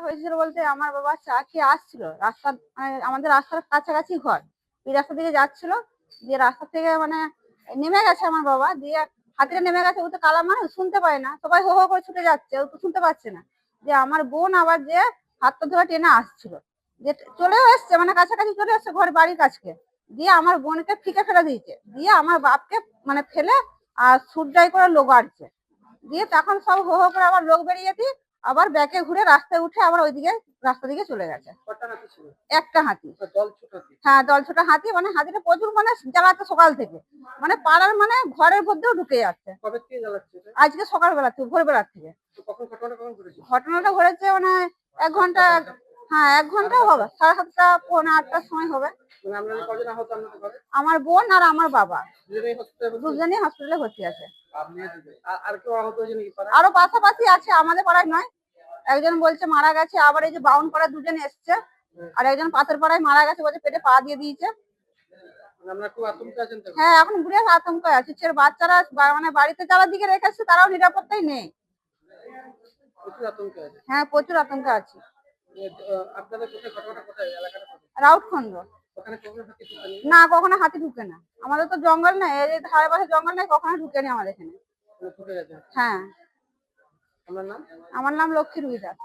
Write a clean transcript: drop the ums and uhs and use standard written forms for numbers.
হয়েছিল বলতে আমার বাবা চা খেয়ে আসছিল রাস্তা, মানে আমাদের রাস্তার কাছাকাছি ঘর, এই রাস্তা থেকে যাচ্ছিল, দিয়ে রাস্তা থেকে মানে নেমে গেছে আমার বাবা, দিয়ে হাতিটা নেমে গেছে, ও তো কালা মানুষ শুনতে পায় না, সবাই হো হো করে ছুটে যাচ্ছে, ও তো শুনতে পাচ্ছে না। যে আমার বোন আবার যে হাতটা ধরে টেনে আসছিল, যে চলেও এসছে, মানে কাছাকাছি চলে এসছে ঘর বাড়ির কাছকে, দিয়ে আমার বোনকে ফিকে ফেলে দিয়েছে, দিয়ে আমার বাপকে মানে ফেলে আর সুটডাই করে লোক আসছে, দিয়ে তখন সব হো হো করে আবার লোক বেরিয়ে দিয়ে আবার ব্যাকে ঘুরে রাস্তায় উঠে আবার ওইদিকে রাস্তা দিকে চলে গেছে। একটা হাতি, হ্যাঁ দলছোটা হাতি, মানে হাতিটা প্রচুর মানে জ্বালাচ্ছে সকাল থেকে, মানে পাড়ার মানে ঘরের মধ্যেও ঢুকে যাচ্ছে। আজকে সকালবেলা থেকে, ভোরবেলা থেকে ঘটনাটা ঘটেছে, মানে 1 ঘন্টা, হ্যাঁ 1 ঘন্টাও হবে, 7:30 পৌনে 8টার সময় হবে। আমার বোন আর আমার বাবা দুজনেই হসপিটালে ভর্তি আছে। আরো পাশাপাশি আছে, আমাদের পাড়ায় নয়, একজন বলছে মারা গেছে, আবার এই যে বাউন পাড়ায় দুজন এসছে, আর একজন পাশের পাড়ায় মারা গেছে, বলছে পেটে পা দিয়ে দিয়েছে। হ্যাঁ এখন ঘুরে আতঙ্ক আছে, ছেলে বাচ্চারা মানে বাড়িতে যারা দিকে রেখেছে তারাও নিরাপত্তাই নেই। হ্যাঁ প্রচুর আতঙ্ক আছে। রাউতখন্ড না, কখনো হাতি ঢুকে না, আমাদের তো জঙ্গল নেই, এই ধারে পাশে জঙ্গল নেই, কখনো ঢুকেনি আমাদের এখানে। হ্যাঁ আমার নাম লক্ষ্মী রুইদাস।